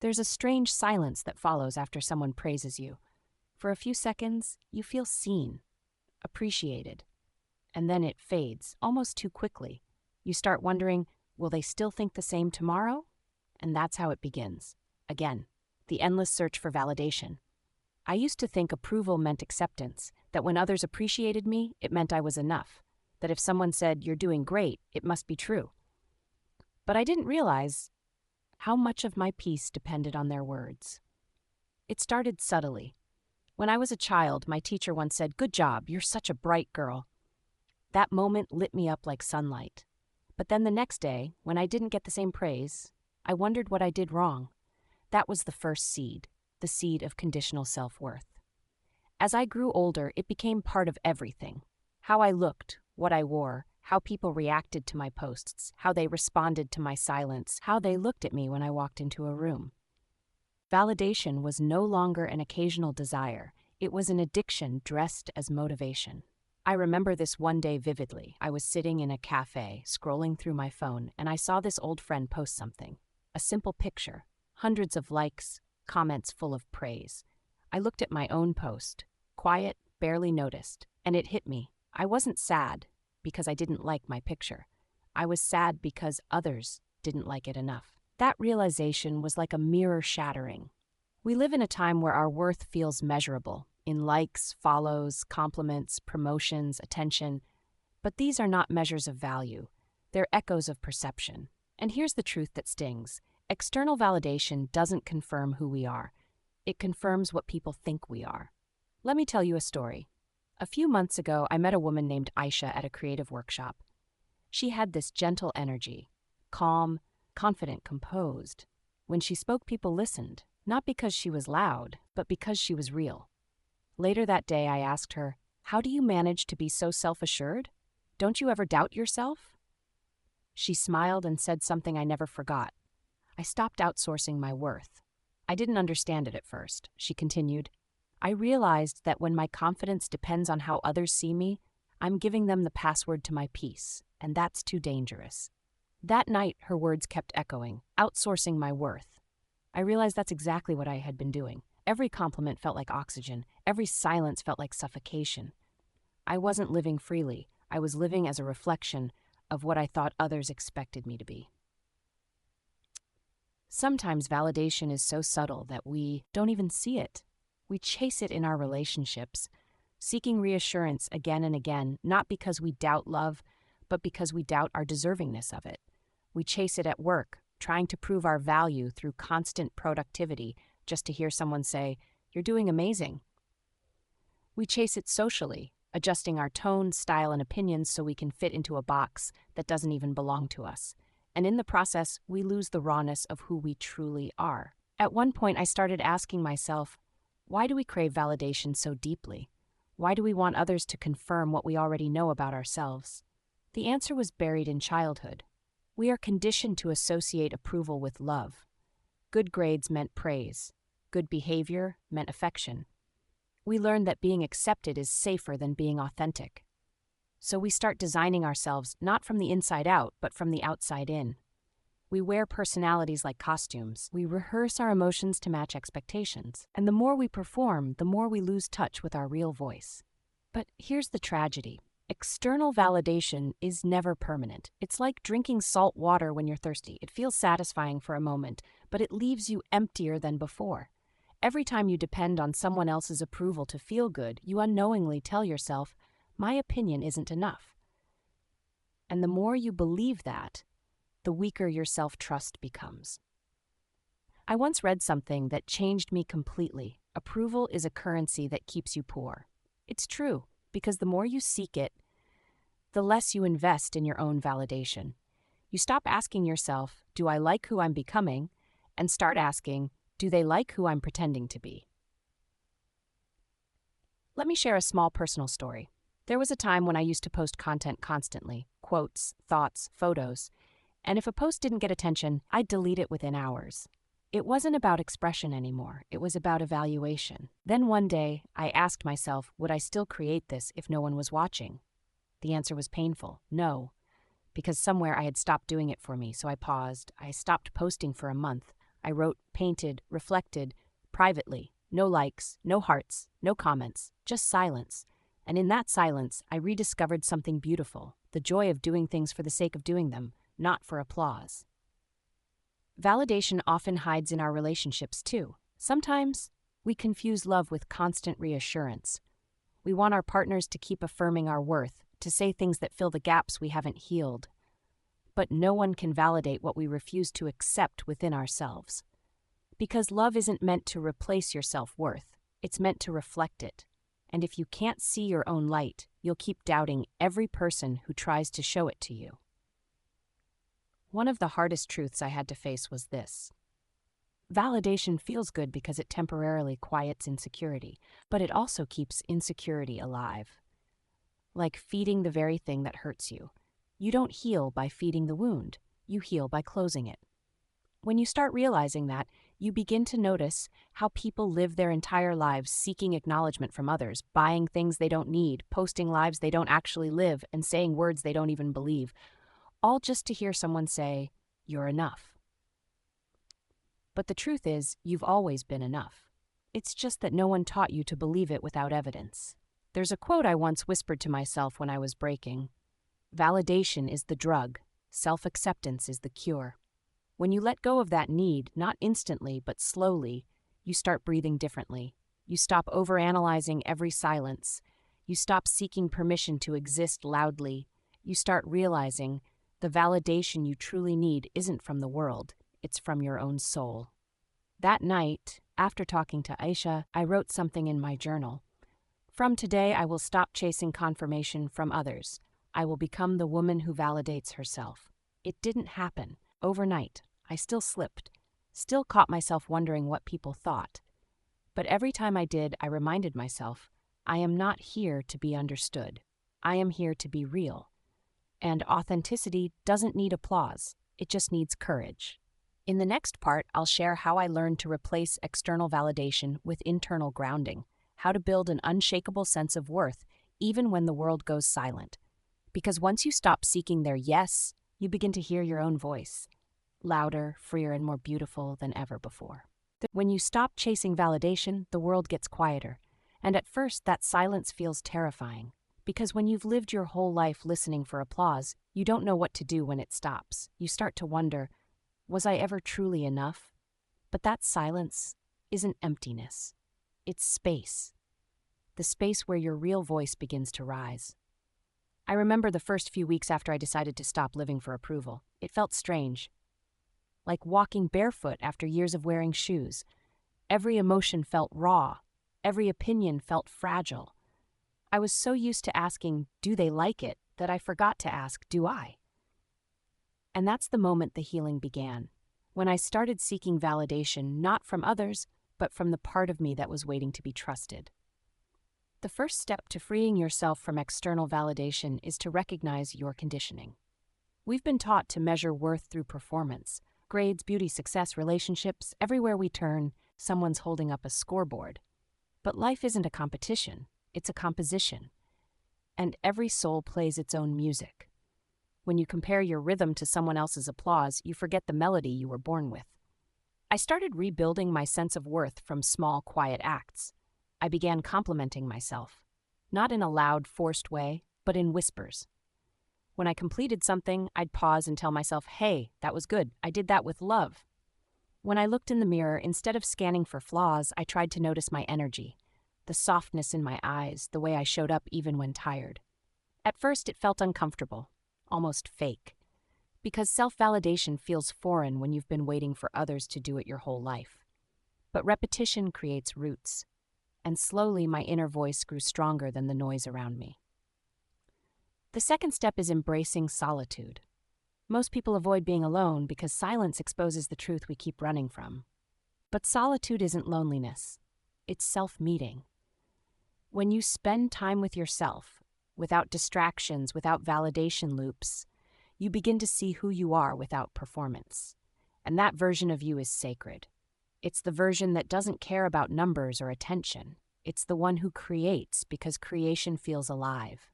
There's a strange silence that follows after someone praises you. For a few seconds, you feel seen, appreciated, and then it fades almost too quickly. You start wondering, will they still think the same tomorrow? And that's how it begins. Again, the endless search for validation. I used to think approval meant acceptance, that when others appreciated me, it meant I was enough, that if someone said, "You're doing great," it must be true. But I didn't realize how much of my peace depended on their words. It started subtly. When I was a child, my teacher once said, "Good job, you're such a bright girl." That moment lit me up like sunlight. But then the next day, when I didn't get the same praise, I wondered what I did wrong. That was the first seed, the seed of conditional self-worth. As I grew older, it became part of everything. How I looked, what I wore, how people reacted to my posts, how they responded to my silence, how they looked at me when I walked into a room. Validation was no longer an occasional desire. It was an addiction dressed as motivation. I remember this one day vividly. I was sitting in a cafe, scrolling through my phone, and I saw this old friend post something. A simple picture, hundreds of likes, comments full of praise. I looked at my own post, quiet, barely noticed, and it hit me. I wasn't sad because I didn't like my picture. I was sad because others didn't like it enough. That realization was like a mirror shattering. We live in a time where our worth feels measurable, in likes, follows, compliments, promotions, attention. But these are not measures of value. They're echoes of perception. And here's the truth that stings. External validation doesn't confirm who we are. It confirms what people think we are. Let me tell you a story. A few months ago, I met a woman named Aisha at a creative workshop. She had this gentle energy, calm, confident, composed. When she spoke, people listened, not because she was loud, but because she was real. Later that day, I asked her, "How do you manage to be so self-assured? Don't you ever doubt yourself?" She smiled and said something I never forgot. "I stopped outsourcing my worth. I didn't understand it at first," she continued. "I realized that when my confidence depends on how others see me, I'm giving them the password to my peace, and that's too dangerous." That night, her words kept echoing, outsourcing my worth. I realized that's exactly what I had been doing. Every compliment felt like oxygen. Every silence felt like suffocation. I wasn't living freely. I was living as a reflection of what I thought others expected me to be. Sometimes validation is so subtle that we don't even see it. We chase it in our relationships, seeking reassurance again and again, not because we doubt love, but because we doubt our deservingness of it. We chase it at work, trying to prove our value through constant productivity just to hear someone say, "You're doing amazing." We chase it socially, adjusting our tone, style, and opinions so we can fit into a box that doesn't even belong to us. And in the process, we lose the rawness of who we truly are. At one point, I started asking myself, why do we crave validation so deeply? Why do we want others to confirm what we already know about ourselves? The answer was buried in childhood. We are conditioned to associate approval with love. Good grades meant praise. Good behavior meant affection. We learn that being accepted is safer than being authentic. So we start designing ourselves not from the inside out, but from the outside in. We wear personalities like costumes. We rehearse our emotions to match expectations. And the more we perform, the more we lose touch with our real voice. But here's the tragedy. External validation is never permanent. It's like drinking salt water when you're thirsty. It feels satisfying for a moment, but it leaves you emptier than before. Every time you depend on someone else's approval to feel good, you unknowingly tell yourself, "My opinion isn't enough." And the more you believe that, the weaker your self-trust becomes. I once read something that changed me completely. Approval is a currency that keeps you poor. It's true, because the more you seek it, the less you invest in your own validation. You stop asking yourself, "Do I like who I'm becoming?" and start asking, "Do they like who I'm pretending to be?" Let me share a small personal story. There was a time when I used to post content constantly, quotes, thoughts, photos, and if a post didn't get attention, I'd delete it within hours. It wasn't about expression anymore, it was about evaluation. Then one day, I asked myself, would I still create this if no one was watching? The answer was painful, no, because somewhere I had stopped doing it for me, so I paused. I stopped posting for a month. I wrote, painted, reflected, privately. No likes, no hearts, no comments, just silence. And in that silence, I rediscovered something beautiful, the joy of doing things for the sake of doing them, not for applause. Validation often hides in our relationships too. Sometimes, we confuse love with constant reassurance. We want our partners to keep affirming our worth, to say things that fill the gaps we haven't healed. But no one can validate what we refuse to accept within ourselves. Because love isn't meant to replace your self-worth, it's meant to reflect it. And if you can't see your own light, you'll keep doubting every person who tries to show it to you. One of the hardest truths I had to face was this. Validation feels good because it temporarily quiets insecurity, but it also keeps insecurity alive. Like feeding the very thing that hurts you. You don't heal by feeding the wound, you heal by closing it. When you start realizing that, you begin to notice how people live their entire lives seeking acknowledgement from others, buying things they don't need, posting lives they don't actually live, and saying words they don't even believe, all just to hear someone say, "You're enough." But the truth is, you've always been enough. It's just that no one taught you to believe it without evidence. There's a quote I once whispered to myself when I was breaking. Validation is the drug, self-acceptance is the cure. When you let go of that need, not instantly but slowly, you start breathing differently. You stop overanalyzing every silence. You stop seeking permission to exist loudly. You start realizing the validation you truly need isn't from the world, it's from your own soul. That night, after talking to Aisha, I wrote something in my journal. From today, I will stop chasing confirmation from others. I will become the woman who validates herself. It didn't happen. Overnight, I still slipped, still caught myself wondering what people thought. But every time I did, I reminded myself, I am not here to be understood. I am here to be real. And authenticity doesn't need applause, it just needs courage. In the next part, I'll share how I learned to replace external validation with internal grounding, how to build an unshakable sense of worth, even when the world goes silent. Because once you stop seeking their yes, you begin to hear your own voice. Louder, freer, and more beautiful than ever before. When you stop chasing validation, the world gets quieter. And at first, that silence feels terrifying. Because when you've lived your whole life listening for applause, you don't know what to do when it stops. You start to wonder, was I ever truly enough? But that silence isn't emptiness. It's space. The space where your real voice begins to rise. I remember the first few weeks after I decided to stop living for approval. It felt strange. Like walking barefoot after years of wearing shoes. Every emotion felt raw. Every opinion felt fragile. I was so used to asking, do they like it, that I forgot to ask, do I? And that's the moment the healing began. When I started seeking validation not from others, but from the part of me that was waiting to be trusted. The first step to freeing yourself from external validation is to recognize your conditioning. We've been taught to measure worth through performance. Grades, beauty, success, relationships, everywhere we turn, someone's holding up a scoreboard. But life isn't a competition, it's a composition. And every soul plays its own music. When you compare your rhythm to someone else's applause, you forget the melody you were born with. I started rebuilding my sense of worth from small, quiet acts. I began complimenting myself, not in a loud, forced way, but in whispers. When I completed something, I'd pause and tell myself, hey, that was good, I did that with love. When I looked in the mirror, instead of scanning for flaws, I tried to notice my energy, the softness in my eyes, the way I showed up even when tired. At first, it felt uncomfortable, almost fake, because self-validation feels foreign when you've been waiting for others to do it your whole life. But repetition creates roots. And slowly my inner voice grew stronger than the noise around me. The second step is embracing solitude. Most people avoid being alone because silence exposes the truth we keep running from. But solitude isn't loneliness. It's self-meeting. When you spend time with yourself, without distractions, without validation loops, you begin to see who you are without performance. And that version of you is sacred. It's the version that doesn't care about numbers or attention. It's the one who creates because creation feels alive.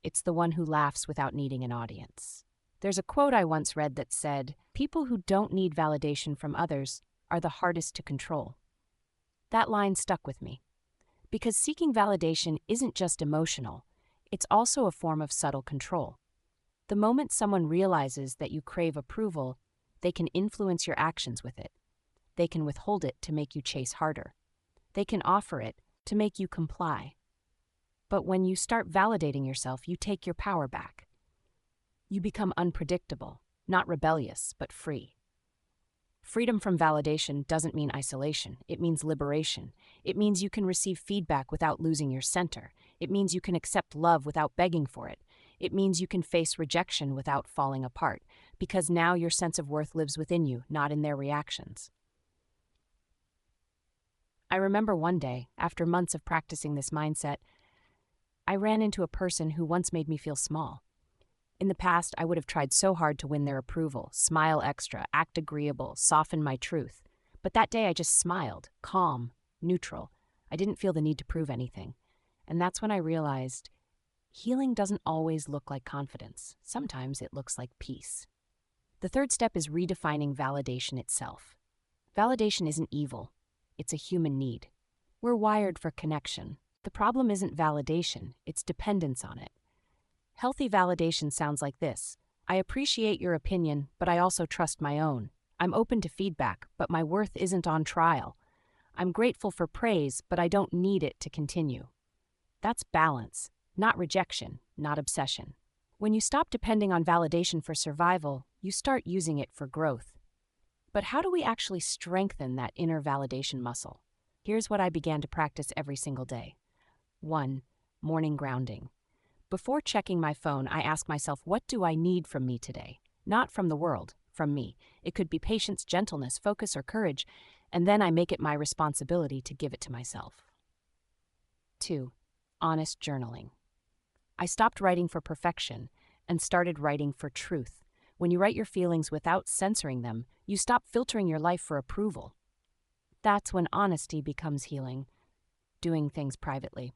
It's the one who laughs without needing an audience. There's a quote I once read that said, "People who don't need validation from others are the hardest to control." That line stuck with me, because seeking validation isn't just emotional, it's also a form of subtle control. The moment someone realizes that you crave approval, they can influence your actions with it. They can withhold it to make you chase harder. They can offer it to make you comply. But when you start validating yourself, you take your power back. You become unpredictable, not rebellious, but free. Freedom from validation doesn't mean isolation. It means liberation. It means you can receive feedback without losing your center. It means you can accept love without begging for it. It means you can face rejection without falling apart, because now your sense of worth lives within you, not in their reactions. I remember one day, after months of practicing this mindset, I ran into a person who once made me feel small. In the past, I would have tried so hard to win their approval, smile extra, act agreeable, soften my truth. But that day I just smiled, calm, neutral. I didn't feel the need to prove anything. And that's when I realized healing doesn't always look like confidence. Sometimes it looks like peace. The third step is redefining validation itself. Validation isn't evil. It's a human need. We're wired for connection. The problem isn't validation, it's dependence on it. Healthy validation sounds like this: I appreciate your opinion, but I also trust my own. I'm open to feedback, but my worth isn't on trial. I'm grateful for praise, but I don't need it to continue. That's balance, not rejection, not obsession. When you stop depending on validation for survival, you start using it for growth. But how do we actually strengthen that inner validation muscle? Here's what I began to practice every single day. 1. Morning grounding. Before checking my phone, I ask myself, what do I need from me today? Not from the world, from me. It could be patience, gentleness, focus, or courage, and then I make it my responsibility to give it to myself. 2. Honest journaling. I stopped writing for perfection and started writing for truth. When you write your feelings without censoring them, you stop filtering your life for approval. That's when honesty becomes healing. Doing things privately.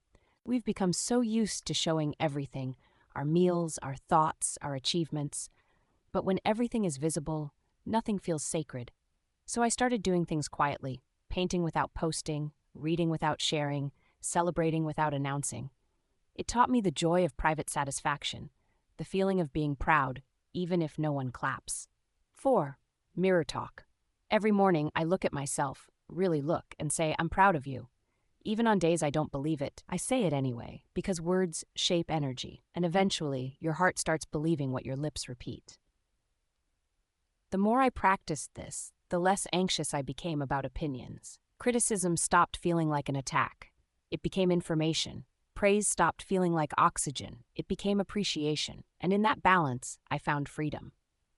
We've become so used to showing everything, our meals, our thoughts, our achievements. But when everything is visible, nothing feels sacred. So I started doing things quietly, painting without posting, reading without sharing, celebrating without announcing. It taught me the joy of private satisfaction, the feeling of being proud, even if no one claps. 4. Mirror talk. Every morning I look at myself, really look, and say, I'm proud of you. Even on days I don't believe it, I say it anyway, because words shape energy, and eventually your heart starts believing what your lips repeat. The more I practiced this, the less anxious I became about opinions. Criticism stopped feeling like an attack. It became information. Praise stopped feeling like oxygen. It became appreciation. And in that balance, I found freedom.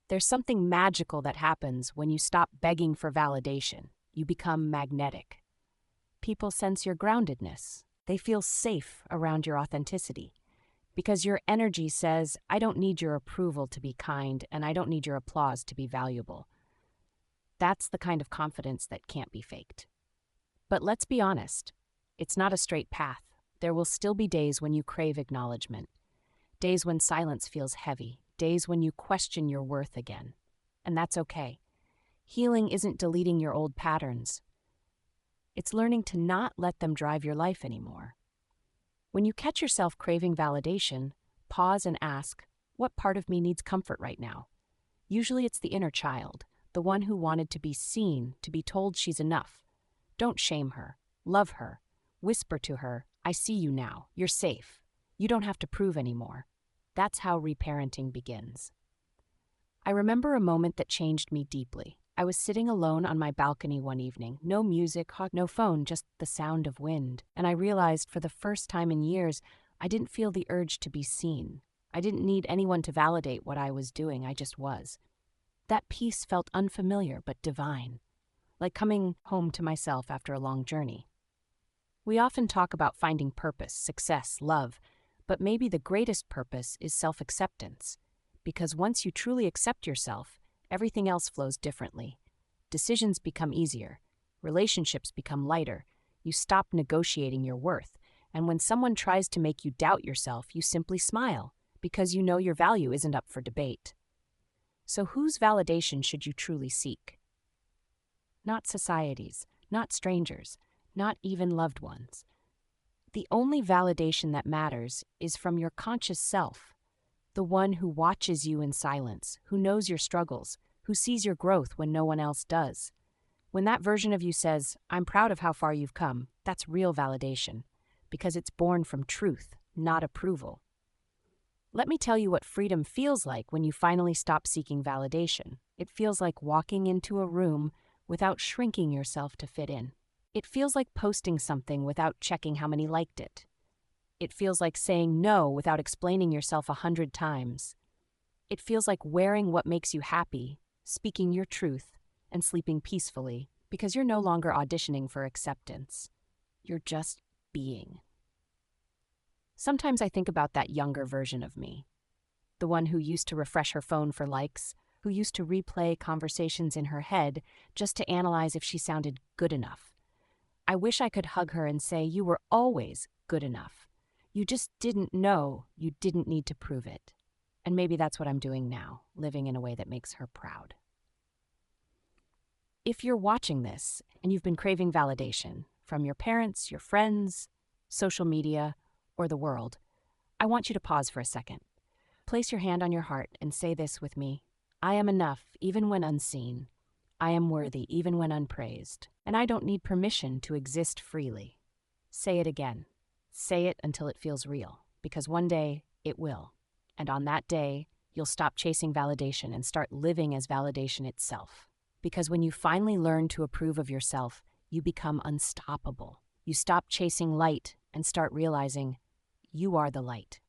There's something magical that happens when you stop begging for validation. You become magnetic. People sense your groundedness. They feel safe around your authenticity. Because your energy says, I don't need your approval to be kind, and I don't need your applause to be valuable. That's the kind of confidence that can't be faked. But let's be honest, it's not a straight path. There will still be days when you crave acknowledgement, days when silence feels heavy, days when you question your worth again. And that's okay. Healing isn't deleting your old patterns. It's learning to not let them drive your life anymore. When you catch yourself craving validation, pause and ask, what part of me needs comfort right now? Usually it's the inner child, the one who wanted to be seen, to be told she's enough. Don't shame her. Love her. Whisper to her, I see you now. You're safe. You don't have to prove anymore. That's how reparenting begins. I remember a moment that changed me deeply. I was sitting alone on my balcony one evening. No music, no phone, just the sound of wind. And I realized for the first time in years, I didn't feel the urge to be seen. I didn't need anyone to validate what I was doing. I just was. That peace felt unfamiliar but divine, like coming home to myself after a long journey. We often talk about finding purpose, success, love, but maybe the greatest purpose is self-acceptance. Because once you truly accept yourself, everything else flows differently. Decisions become easier. Relationships become lighter. You stop negotiating your worth. And when someone tries to make you doubt yourself, you simply smile, because you know your value isn't up for debate. So whose validation should you truly seek? Not society's, not strangers, not even loved ones. The only validation that matters is from your conscious self, the one who watches you in silence, who knows your struggles, who sees your growth when no one else does. When that version of you says, "I'm proud of how far you've come," that's real validation, because it's born from truth, not approval. Let me tell you what freedom feels like when you finally stop seeking validation. It feels like walking into a room without shrinking yourself to fit in. It feels like posting something without checking how many liked it. It feels like saying no without explaining yourself 100 times. It feels like wearing what makes you happy, speaking your truth, and sleeping peacefully, because you're no longer auditioning for acceptance. You're just being. Sometimes I think about that younger version of me, the one who used to refresh her phone for likes, who used to replay conversations in her head just to analyze if she sounded good enough. I wish I could hug her and say, "You were always good enough. You just didn't know you didn't need to prove it." And maybe that's what I'm doing now, living in a way that makes her proud. If you're watching this and you've been craving validation from your parents, your friends, social media, or the world, I want you to pause for a second. Place your hand on your heart and say this with me. I am enough even when unseen. I am worthy even when unpraised. And I don't need permission to exist freely. Say it again. Say it until it feels real, because one day it will. And on that day, you'll stop chasing validation and start living as validation itself. Because when you finally learn to approve of yourself, you become unstoppable. You stop chasing light and start realizing you are the light.